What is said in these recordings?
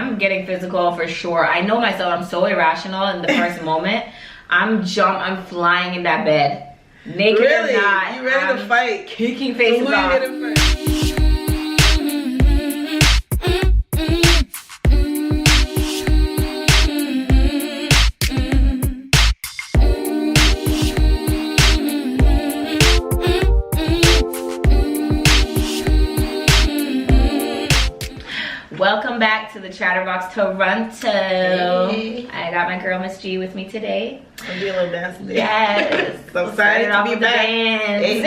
I'm getting physical for sure. I know myself. I'm so irrational in the first moment. I'm flying in that bed, naked really? or not. You ready to fight? Kicking faces off. Welcome back to the Chatterbox Toronto. Hey. I got my girl Miss G with me today. I'm doing a little dance today. Yes. So excited to be back. Hey.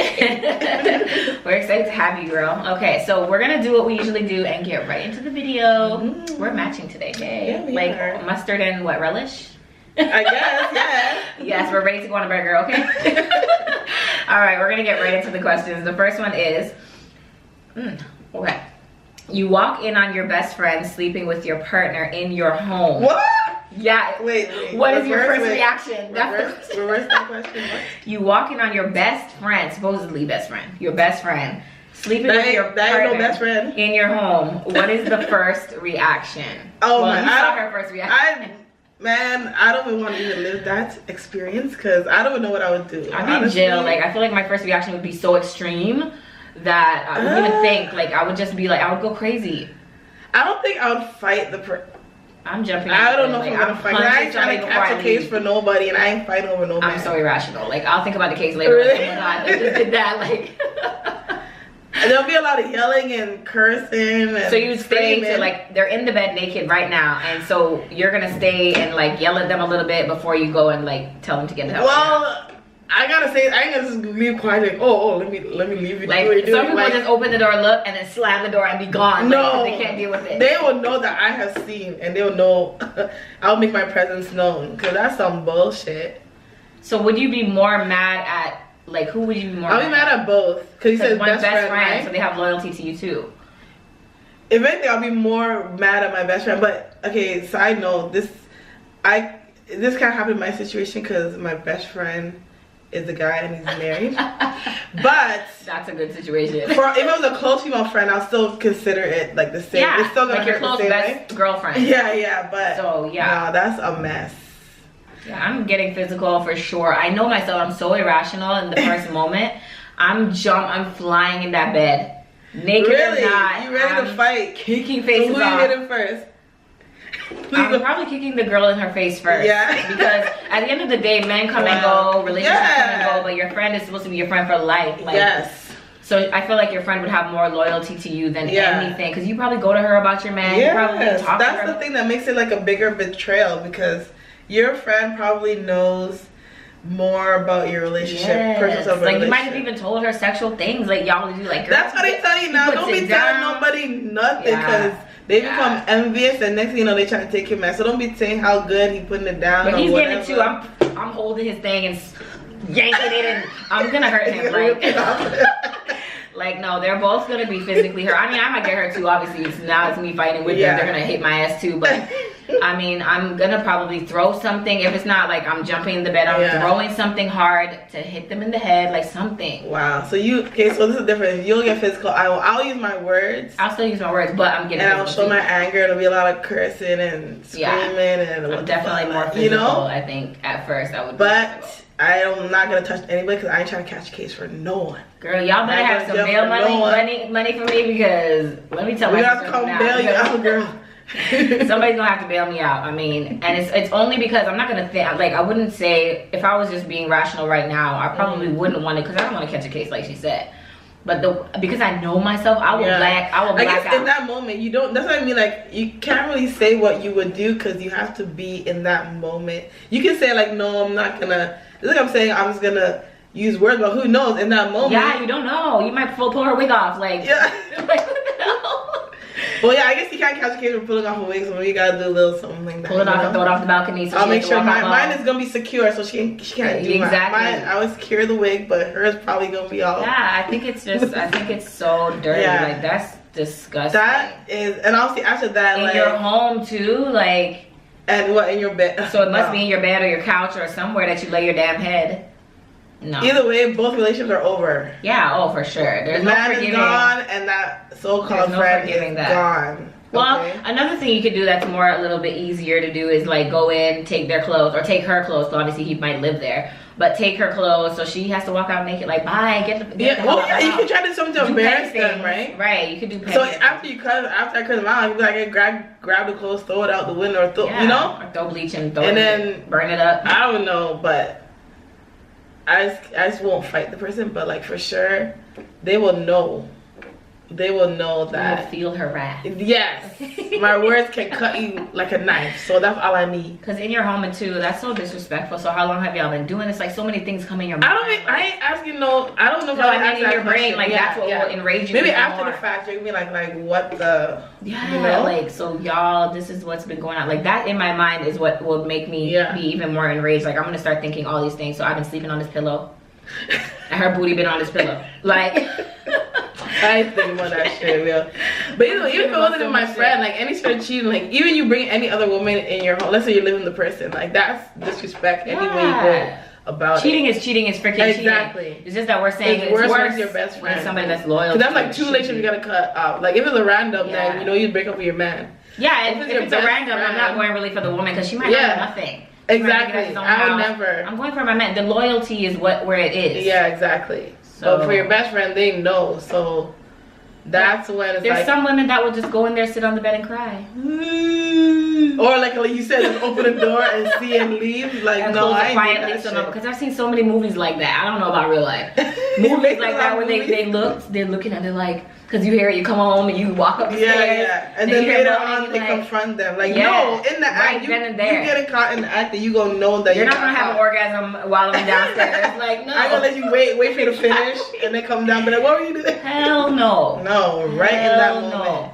We're excited to have you, girl. Okay, so we're gonna do what we usually do and get right into the video. We're matching today, hey? Yeah, we like are. Mustard and what, relish? I guess, yeah. Yes, we're ready to go on a burger, okay? All right, we're gonna get right into the questions. The first one is, okay. You walk in on your best friend sleeping with your partner in your home. What? Yeah. Wait. What is your first reaction? Reverse that question. What? You walk in on your best friend, supposedly best friend, your best friend, sleeping with your partner ain't no best friend. in your home. What is the first reaction? Oh well, my! You saw her first reaction. I don't even want to even live that experience because I don't even know what I would do. I'm in jail. Like, I feel like my first reaction would be so extreme that I wouldn't even think. Like, I would just be like, I would go crazy. I don't think I would fight I'm jumping. I don't know if I'm gonna fight. I ain't trying to catch a case for nobody, and I ain't fighting over nobody. I'm so irrational. Like, I'll think about the case later. Really? Like, oh my god, they just did that. Like, and there'll be a lot of yelling and cursing. And so you would stay to, like, they're in the bed naked right now, and so you're gonna stay and like yell at them a little bit before you go and like tell them to get the hell out. Well, I gotta say, I ain't gonna just leave quiet. Like, let me leave you. Like, some people just open the door, look, and then slam the door and be gone. No, like, they can't deal with it. They will know that I have seen, and they'll know. I'll make my presence known, cause that's some bullshit. So would you be more mad at, like, who would you be more? I'll be mad at both, cause you said one's best friend, right? so they have loyalty to you too. If anything, I'll be more mad at my best friend. But okay, side note, this can't happen in my situation because my best friend is a guy and he's married. But that's a good situation. If it was a close female friend, I'll still consider it like the same. Yeah, it's still gonna like your hurt close the same best way. girlfriend. Yeah, but so yeah, no, that's a mess. Yeah, I'm getting physical for sure. I know myself. I'm so irrational in the first moment. I'm flying in that bed, naked really? or not. You ready to fight? Kicking faces off. Who you hitting first? I'm probably kicking the girl in her face first. Yeah. Because at the end of the day, men come and go, relationships come and go, but your friend is supposed to be your friend for life. Like, yes. So I feel like your friend would have more loyalty to you than anything, because you probably go to her about your man. Yes. You probably talk to her. That's the thing that makes it like a bigger betrayal, because your friend probably knows more about your relationship. Yes. Like, you might have even told her sexual things, like y'all would do. Like, that's what they tell you now. Don't be telling nobody nothing, because they become envious, and next thing you know, they try to take your man. So don't be saying how good he putting it down. But he's getting it too. I'm holding his thing and yanking it, and I'm gonna hurt him. Like, no, they're both gonna be physically hurt. I mean, I might get hurt too. Obviously, now it's me fighting with them. They're gonna hit my ass too. But I mean, I'm gonna probably throw something. If it's not like I'm jumping in the bed, I'm throwing something hard to hit them in the head, like something. Wow. So so this is different. If you'll get physical, I'll use my words. I'll still use my words, but I'm getting. And I'll show my anger. It'll be a lot of cursing and screaming and. I'm definitely more physical. You know? I think at first I would. But I'm not gonna touch anybody because I ain't trying to catch a case for no one. Girl, y'all better have some bail money for me, because let me tell you. We have to come bail you out, girl. Somebody's gonna have to bail me out. I mean, and it's only because I'm not gonna think, like, I wouldn't say, if I was just being rational right now, I probably wouldn't want to, because I don't want to catch a case like she said. But because I know myself, I will black out. I guess in that moment, you don't. That's what I mean. Like, you can't really say what you would do because you have to be in that moment. You can say like, no, I'm not gonna. It's like I'm saying I'm just gonna use words, but who knows in that moment? Yeah, you don't know. You might pull her wig off. Like, yeah. Like, what the hell? Well, yeah, I guess you can't catch a case for pulling off a wig, so you gotta do a little something like that. Pull it off and throw it off the balcony. So I'll make sure mine is gonna be secure, so she can't do mine. I would secure the wig, but hers probably gonna be all. Yeah, I think it's just, I think it's so dirty. Yeah. Like, that's disgusting. That is, and obviously after that, in your home too, like. And what, in your bed? So it must be in your bed or your couch or somewhere that you lay your damn head. No. Either way, both relationships are over. Yeah, oh, for sure. There's no man forgiving. Is gone, and that so-called friend is gone. Well, another thing you could do that's more a little bit easier to do is like go in, take their clothes, or take her clothes. So obviously he might live there, but take her clothes so she has to walk out naked. Like, bye, get the you can try to do something to embarrass them, right? Right, you could do. So after I cut them out, you be like, grab the clothes, throw it out the window, or you know, or throw bleach and then burn it up. I don't know, but I just won't fight the person, but like for sure, they will know. They will know that. You will feel her wrath. Yes. My words can cut you like a knife. So that's all I need. Because in your home and too, that's so disrespectful. So how long have y'all been doing this? Like so many things come in your mind. I ain't asking no. I don't know if I mean in your brain. Like that's what will enrage you. Maybe after the fact, you're gonna be like what the. Yeah. You know? Like so, y'all. This is what's been going on. Like that in my mind is what will make me be even more enraged. Like I'm gonna start thinking all these things. So I've been sleeping on this pillow, and her booty been on this pillow. Like. I ain't thinking about that shit, yo. But you know, even if it wasn't my friend, like any sort of cheating, like even you bring any other woman in your home, let's say you're living with the person, like that's disrespect any way you go about cheating it. Is freaking exactly. Cheating. It's just that we're saying it's worse with your best friend. Somebody that's loyal. So that's like two relationships you gotta cut out. Like if it's a random, then you know you'd break up with your man. Yeah, if it's a random, I'm not going really for the woman because she might have nothing. Exactly. I would never. I'm going for my man. The loyalty is where it is. Yeah, exactly. So for your best friend, they know. So that's when it's there's some women that will just go in there, sit on the bed, and cry. Or like you said, just open the door and see and leave. Like and no, I ain't quietly. Because I've seen so many movies like that. I don't know about real life. Movies like that where they're looking and they're like, because you hear it, you come home and you walk up the stairs. And then later on they confront them. Like no, in the act, you getting caught in the act that you gonna know that you're not gonna have an orgasm while I'm downstairs. Like no, I'm gonna let you wait for you to finish and then come down. But like, what were you doing? Hell no. No, right in that moment.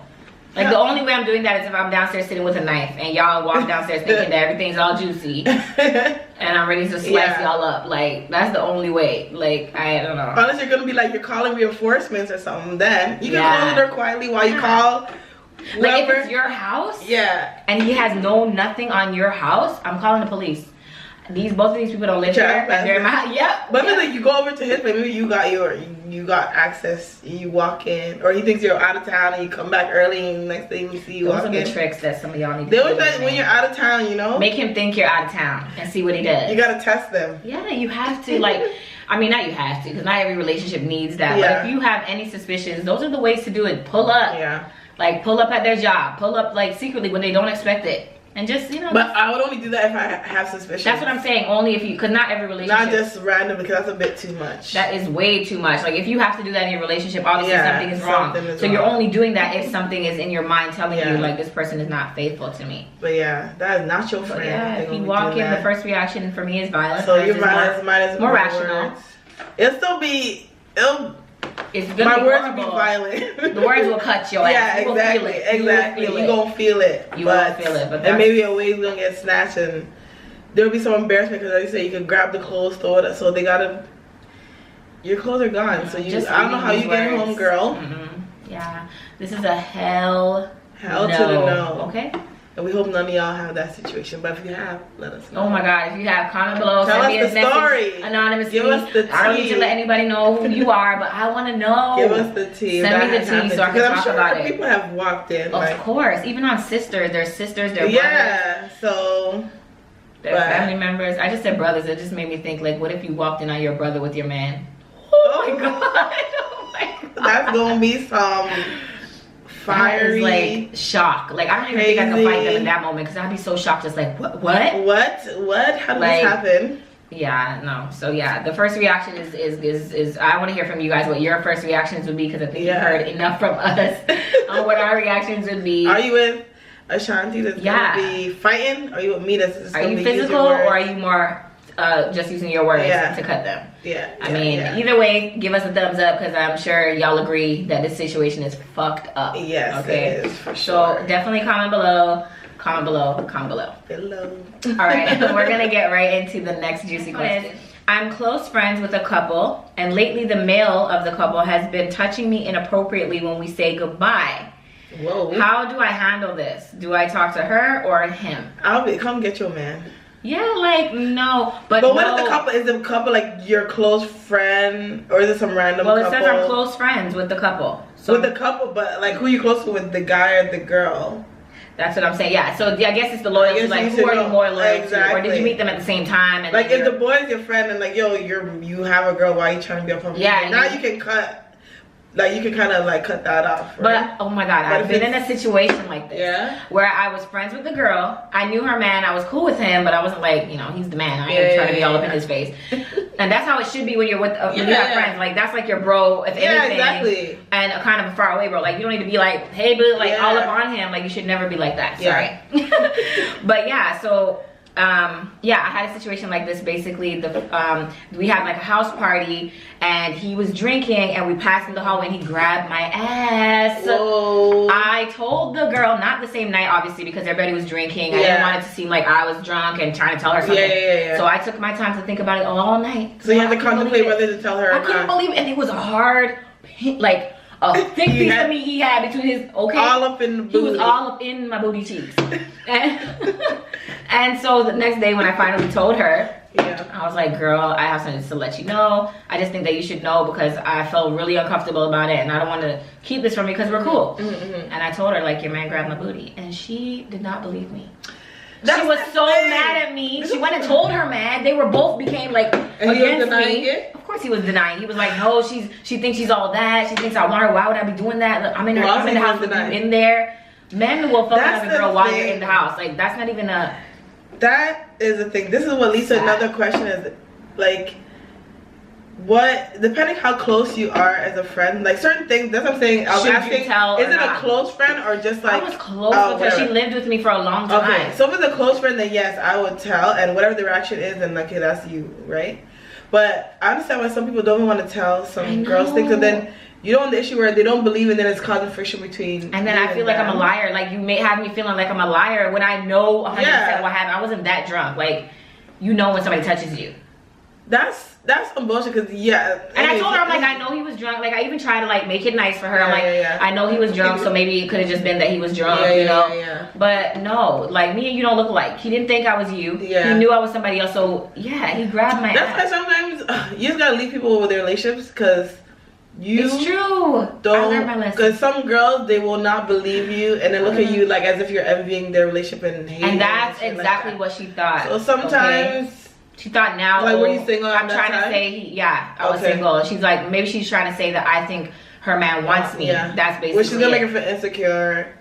Like the only way I'm doing that is if I'm downstairs sitting with a knife and y'all walk downstairs thinking that everything's all juicy and I'm ready to slice y'all up. Like that's the only way. Like I don't know. Unless you're gonna be like you're calling reinforcements or something, then you can close the door quietly while you call. Like if it's your house, and he has nothing on your house, I'm calling the police. Both of these people don't live here. And they're in my house. Yep. But like you go over to his place, maybe you got access, you walk in, or he thinks you're out of town and you come back early and next thing you see you walk in. Those are the tricks that some of y'all need to do. They always like when you're out of town, you know? Make him think you're out of town and see what he does. You gotta test them. Yeah, you have to like, I mean not you have to, because not every relationship needs that. But if you have any suspicions, those are the ways to do it. Pull up. Yeah. Like pull up at their job. Pull up like secretly when they don't expect it. And just, you know. But I would only do that if I have suspicion. That's what I'm saying. Only if you, because not every relationship. Not just random, because that's a bit too much. That is way too much. Like if you have to do that in your relationship, obviously something is wrong. So you're only doing that if something is in your mind telling you like this person is not faithful to me. But yeah, that is not your friend. Yeah, if you walk in, the first reaction for me is violence. So your violence is more rational. It'll still be, it's gonna my words will be violent. The words will cut your ass. Yeah, exactly. You're gonna feel it. You won't feel it. But and maybe a wave's gonna get snatched and there'll be some embarrassment because like you say, you can grab the clothes, throw it, so they gotta, your clothes are gone. So you, I don't know how you get home, girl. Yeah, this is a hell to the no. Okay. And we hope none of y'all have that situation. But if you have, let us know. Oh my God, if you have, comment below. Tell us the story. Anonymously. Give us the tea. I don't need to let anybody know who you are, but I want to know. Give us the tea. Send me the tea so I can talk about it. People have walked in. Of course. Even on sisters. Their sisters, their brothers. Yeah, so. Their family members. I just said brothers. It just made me think, like, what if you walked in on your brother with your man? Oh my God. Oh my God. That's going to be some fiery, like shock. Like I don't even think I could fight them in that moment because I'd be so shocked. Just like what? How did this happen? Yeah, no. So yeah, the first reaction is I want to hear from you guys what your first reactions would be because I think you've heard enough from us on what our reactions would be. Are you with Ashante that's gonna be fighting? Or are you with me that's just gonna be physical, or are you more just using your words to cut them? I mean, either way, give us a thumbs up because I'm sure y'all agree that this situation is fucked up. Yes, okay? It is for sure. So definitely comment below. Comment below. All right, we're gonna get right into the next juicy question. I'm close friends with a couple, and lately the male of the couple has been touching me inappropriately when we say goodbye. Whoa. How do I handle this? Do I talk to her or him? Come get your man. Yeah, like no, but what if the couple is the couple like your close friend, or is it some random? Well, it couple? says I'm close friends with the couple, So with the couple, but like who you close with, the guy or the girl? That's what I'm saying. Yeah. So I guess it's the loyalty. Like, who are you more loyal to, or did you meet them at the same time? And like, if the boy's your friend and like, yo, you have a girl, why are you trying to be up on? Yeah. Now you can cut. Like, you can kind of like cut that off, right? But oh my god, I've been in a situation like this, where I was friends with the girl. I knew her man. I was cool with him, but I wasn't like, you know, he's the man. I ain't trying to be all up in his face. And that's how it should be when you're with when you have friends. Like, that's like your bro, if anything. Exactly. And a kind of a far away bro. Like, you don't need to be like, hey, boo, like all up on him. Like, you should never be like that. Sorry. But yeah, so. Yeah, I had a situation like this. Basically, we had like a house party, and he was drinking, and we passed in the hallway, and he grabbed my ass. Whoa. I told the girl, not the same night, obviously, because everybody was drinking. I didn't want it to seem like I was drunk and trying to tell her something. So I took my time to think about it all night. So you had to contemplate whether to tell her. I couldn't believe it, and it was a hard, like, a thick piece of meat he had between his, all up in the booty. He was all up in my booty cheeks. And so the next day when I finally told her, I was like, girl, I have something to let you know. I just think that you should know because I felt really uncomfortable about it, and I don't want to keep this from you because we're cool. And I told her, like, your man grabbed my booty, and she did not believe me. She was so mad at me. She went and told her man. They were both became like against me. Of course he was denying. He was like, no, she thinks she's all that. She thinks I want her. Why would I be doing that? Look, I'm in the house with you in there. Men will fuck another girl while you're in the house. Like, that's not even a. That is the thing. This is what Lisa. Another question is, like, what, depending how close you are as a friend, like certain things. That's what I'm saying. I was asking, is it a close friend or just like? I was close with her. She lived with me for a long time. Okay, so if it's a close friend, then yes, I would tell, and whatever the reaction is, then okay, that's you, right? But I understand why some people don't want to tell some girls things, and then you don't want the issue where they don't believe, and then it's causing friction between. And then I feel like I'm a liar. Like, you may have me feeling like I'm a liar when I know 100% what happened. I wasn't that drunk. Like, you know when somebody touches you. That's some bullshit, because and I told her, I'm like, I know he was drunk. Like, I even tried to like make it nice for her. I'm like, I know he was drunk, so maybe it could have just been that he was drunk, you know. But no, like, me and you don't look alike. He didn't think I was you. He knew I was somebody else. So yeah, he grabbed my ass. That's why sometimes you just gotta leave people with their relationships, because it's true. Don't, because some girls, they will not believe you, and then look at you like as if you're envying their relationship and hating. And that's exactly what she thought. So sometimes. She thought now, like, were you single? I'm trying to say, I was single. And she's like, maybe she's trying to say that I think her man wants me. That's basically. Well, she's gonna make her feel insecure.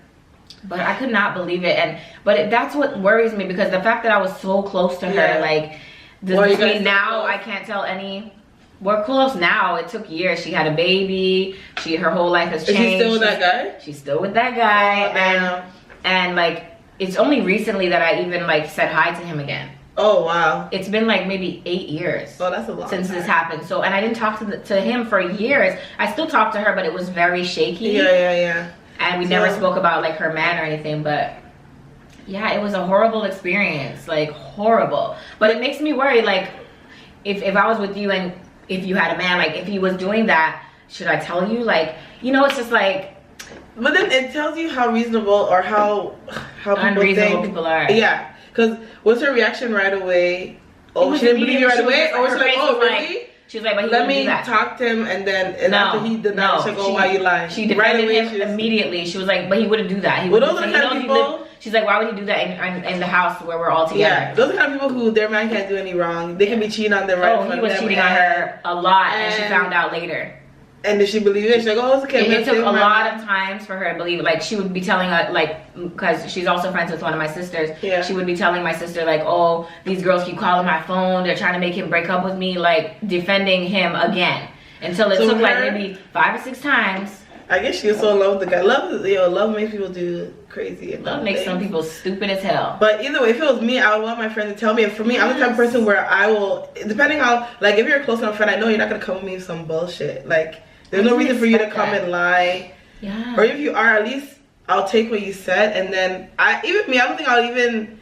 But I could not believe it, that's what worries me, because the fact that I was so close to her, like, between now, I can't tell any. We're close now. It took years. She had a baby. Her whole life has changed. Is she still with that guy? She's still with that guy, and like, it's only recently that I even like said hi to him again. Oh wow! It's been like maybe 8 years. Oh, that's a long since this happened. So, and I didn't talk to him for years. I still talked to her, but it was very shaky. And we never spoke about like her man or anything. But yeah, it was a horrible experience, like horrible. But it makes me worry, like if I was with you and if you had a man, like if he was doing that, should I tell you? Like, you know, it's just like. But then it tells you how reasonable or how unreasonable people are. Yeah. Because what's her reaction right away? Oh, she didn't believe you right away? Or was she like, oh, really? She was like, but he let me talk to him, and then after he did that, she'll go, why you lying? She defended him immediately. She was like, but he wouldn't do that. He wouldn't. Those are the kind of people. She's like, why would he do that in the house where we're all together? Yeah, those are the kind of people who their man can't do any wrong. They can be cheating on their right. Oh, he was cheating on her a lot, and she found out later. And did she believe it? She's like, oh, it's okay. It took a lot of times for her to believe it. Like, she would be telling her, like, because she's also friends with one of my sisters. Yeah. She would be telling my sister, like, oh, these girls keep calling my phone. They're trying to make him break up with me. Like, defending him again. Until it took, like, maybe 5 or 6 times. I guess she was so in love with the guy. Love makes people do crazy. Love makes some people stupid as hell. But either way, if it was me, I would want my friend to tell me. And for me, I'm the type of person where I will, depending how, like, if you're a close enough friend, I know you're not going to come with me with some bullshit. Like, there's no reason for you to come and lie. Yeah. Or if you are, at least I'll take what you said, and then I don't think I'll even,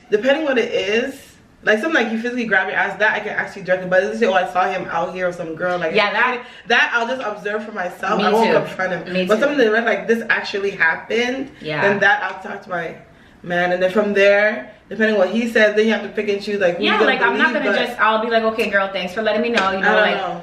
depending what it is, like something like you physically grab your ass, that I can actually directly. But it doesn't say, oh, I saw him out here with some girl. Like, yeah, that I'll just observe for myself. I won't confront him. But something that like this actually happened, then that I'll talk to my man, and then from there, depending on what he says, then you have to pick and choose. Like, who like believe, I'm not gonna just. I'll be like, okay, girl, thanks for letting me know.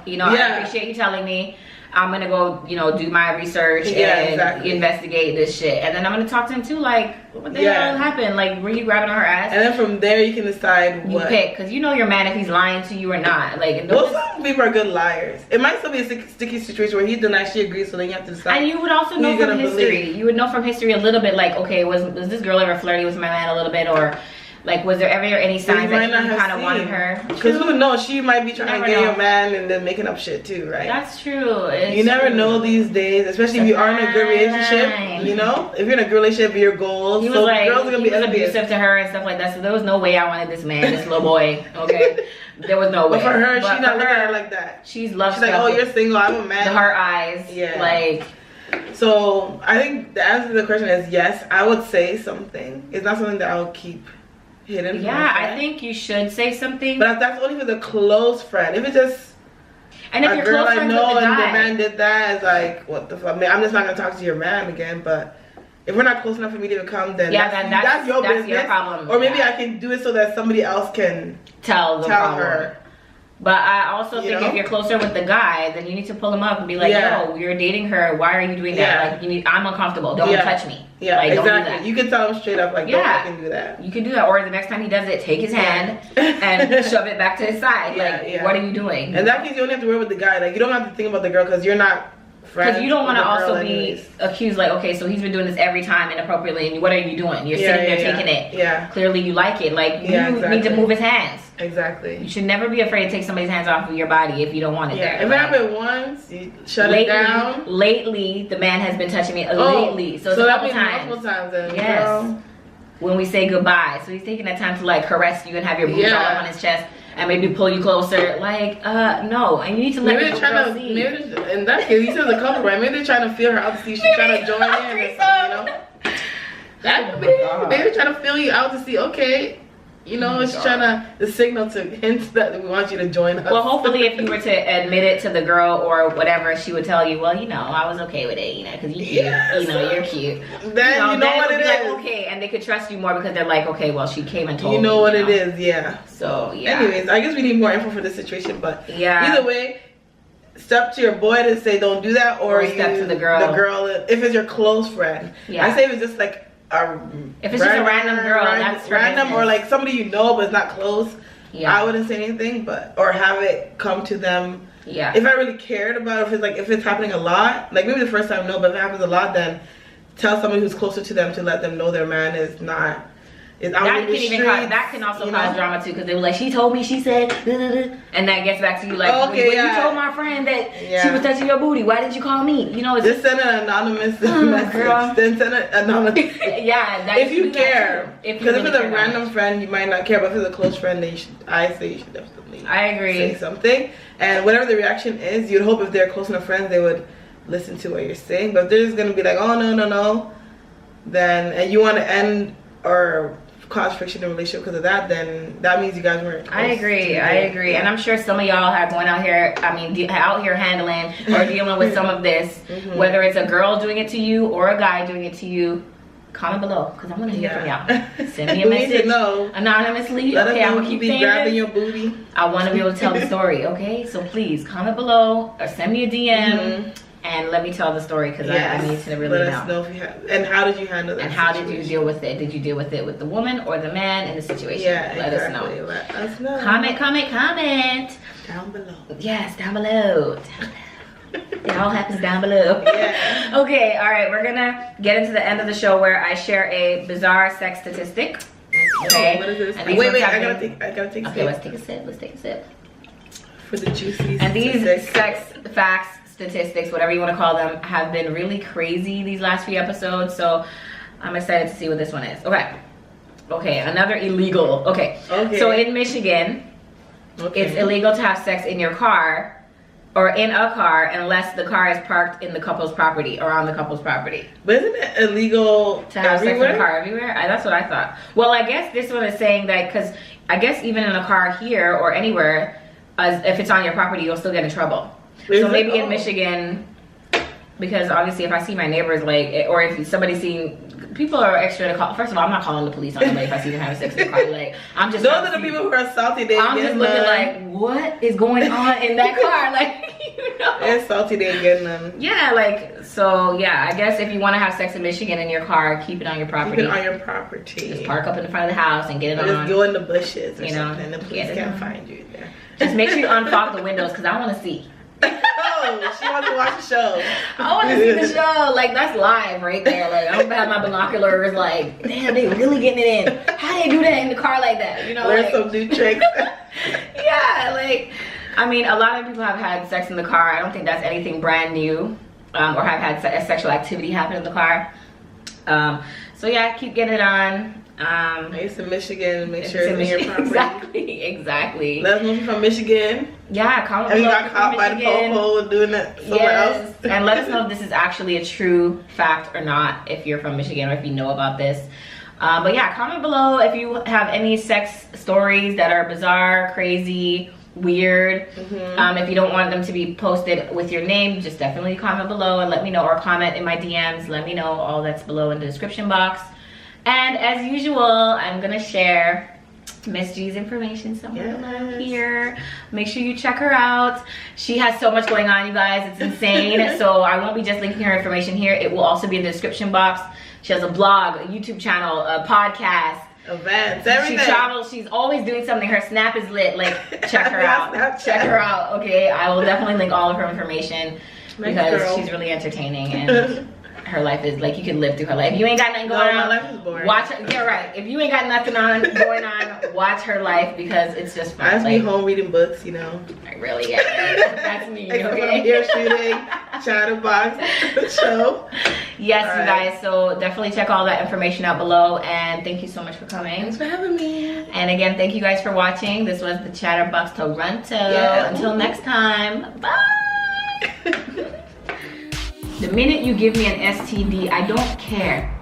You know, I appreciate you telling me. I'm gonna go, you know, do my research and investigate this shit, and then I'm gonna talk to him too. Like, what the hell happened? Like, were you grabbing on her ass? And then from there, you can decide what you pick, because you know your man if he's lying to you or not. Like, well, some people are good liars. It might still be a sticky situation where he denies, she agrees, so then you have to decide. And you would also know from history. You would know from history a little bit. Like, okay, was this girl ever flirty with my man a little bit, or like, was there ever any signs that he kind of wanted her? Because who knows? She might be trying to get your man and then making up shit too, right? That's true. You never know these days, especially if you are in a good relationship. You know, if you're in a good relationship, your goals. He was like, girls are gonna be abusive to her and stuff like that. So there was no way I wanted this man, this little boy. Okay, there was no way. But for her, she's not looking at her like that. She's like, oh, you're single. I'm a man. The heart eyes. Yeah. Like. So I think the answer to the question is yes. I would say something. It's not something that I would keep hidden. Yeah, I think you should say something. But that's only for the close friend. If it's just and if a you're girl close I know with the and guy, the man did that, it's like, what the fuck? I mean, I'm just not gonna talk to your man again. But if we're not close enough for me to even come, then that's your business. Your problem. Or maybe I can do it so that somebody else can tell her. But I also think if you're closer with the guy, then you need to pull him up and be like, yo, you're dating her. Why are you doing that? Like, I'm uncomfortable. Don't touch me. Yeah, like, exactly. Don't do that. You can tell him straight up, like, don't fucking do that. You can do that. Or the next time he does it, take his hand and shove it back to his side. What are you doing? In that case, you only have to worry with the guy. Like, you don't have to think about the girl because you're not friends. Because you don't want to also be accused, like, okay, so he's been doing this every time inappropriately, and what are you doing? You're sitting there taking it. Yeah. Clearly you like it. Like, you need to move his hands. Exactly. You should never be afraid to take somebody's hands off of your body if you don't want it there. If it happened once, you shut it down. Lately, the man has been touching me. Lately. So it's a couple times. Multiple times then, yes. Girl. When we say goodbye. So he's taking that time to like caress you and have your boobs all up on his chest and maybe pull you closer. Like, no. And you need to let the girl see. Maybe in that case, he says a couple, right? Maybe they're trying to feel her out to see if she's trying to join in or something, you know? That maybe they're trying to feel you out to see, okay. You know, it's trying to, the signal to hint that we want you to join us. Well, hopefully if you were to admit it to the girl or whatever, she would tell you, well, you know, I was okay with it, you know, because you're cute. You know, you're cute. Then you know what it is. Like, okay, and they could trust you more because they're like, okay, well, she came and told me. You know what it is, yeah. So, yeah. Anyways, I guess we need more info for this situation, but either way, step to your boy to say don't do that, or step to the girl. If it's your close friend. Yeah. I say if it's just like, if it's just a random girl, that's random, or like somebody you know but it's not close. I wouldn't say anything, or have it come to them. If I really cared about it, if it's happening a lot, like maybe the first time no, but if it happens a lot, then tell somebody who's closer to them to let them know their man is not. That can also cause drama too, because they were like, she told me, she said, and that gets back to you like, you told my friend that she was touching your booty, why didn't you call me? You know, just send an anonymous message. Girl. Then send an anonymous. If you care, because if it's a random friend, you might not care, but if it's a close friend, then I say you should definitely. I agree. Say something, and whatever the reaction is, you'd hope if they're close enough friends, they would listen to what you're saying. But if they're just gonna be like, oh no, then and you want to end or cause friction in a relationship because of that, then that means you guys weren't close. I agree. And I'm sure some of y'all are going out here, out here handling or dealing with some of this, whether it's a girl doing it to you or a guy doing it to you. Comment below, because I want to hear from y'all. Send me a message anonymously. Let us know I'm gonna keep grabbing your booty. I want to be able to tell the story, okay? So please comment below or send me a DM. And let me tell the story, because I need to really know. Let us know if you have. And how did you handle that? And how did you deal with it? Did you deal with it with the woman or the man in the situation? Let us know. Let us know. Comment. Down below. Yes, down below. It all happens down below. Yeah. Okay, all right. We're gonna get into the end of the show where I share a bizarre sex statistic. Okay. What is this? Wait. I gotta take a sip. Okay, let's take a sip. For the juicy. And these sex facts, statistics, whatever you want to call them, have been really crazy these last few episodes, so I'm excited to see what this one is. Okay, another illegal. Okay. So in Michigan, it's illegal to have sex in your car or in a car unless the car is parked in the couple's property or on the couple's property. But isn't it illegal to have sex in a car everywhere? That's what I thought. Well, I guess this one is saying that, because I guess even in a car here or anywhere, if it's on your property, you'll still get in trouble. So maybe in Michigan, because obviously if I see my neighbors, like, or if somebody's seen, people are extra to call. First of all, I'm not calling the police on anybody if I see them having sex in the car. Like, I'm just. Those are the people who are salty. I'm just looking like, what is going on in that car? Like, You know? They're salty, they ain't getting them. Yeah, like, so yeah, I guess if you want to have sex in Michigan in your car, keep it on your property. Keep it on your property. Just park up in the front of the house and get it on. Just go in the bushes or you know, something. The police can't find you there. Just make sure you unfog the windows because I want to see. Oh, she wants to watch the show. I want to see the show. Like, that's live right there. Like, I'm gonna have my binoculars. Like, damn, they really getting it in. How do they do that in the car like that? You know, learn like, some new tricks. Yeah, like, I mean, a lot of people have had sex in the car. I don't think that's anything brand new, or have had sexual activity happen in the car. So yeah, keep getting it on. It's in Michigan. Make sure it's in your property. Exactly. Let us know if you're from Michigan. Yeah, comment below. below. And you got caught by the po-po doing that somewhere else. And let us know if this is actually a true fact or not, if you're from Michigan or if you know about this. But yeah, comment below if you have any sex stories that are bizarre, crazy, weird. If you don't want them to be posted with your name, just definitely comment below and let me know, or comment in my DMs. Let me know. All that's below in the description box. And as usual, I'm gonna share Miss G's information somewhere below here. Make sure you check her out. She has so much going on, you guys. It's insane. So I won't be just linking her information here. It will also be in the description box. She has a blog, a YouTube channel, a podcast, events, everything. She travels. She's always doing something. Her Snap is lit. Like, check her out. Check her out. Okay, I will definitely link all of her information because she's really entertaining and her life is like, you can live through her life. If you ain't got nothing going on, my life is boring. Watch her. Yeah, right. If you ain't got nothing going on, watch her life because it's just fun. I just be home reading books, you know. Really, yeah. That's me. Okay? I'm here shooting ChatterBox show. Yes, you guys. So definitely check all that information out below. And thank you so much for coming. Thanks for having me. And again, thank you guys for watching. This was the ChatterBox Toronto. Yeah. Until next time. Bye. The minute you give me an STD, I don't care.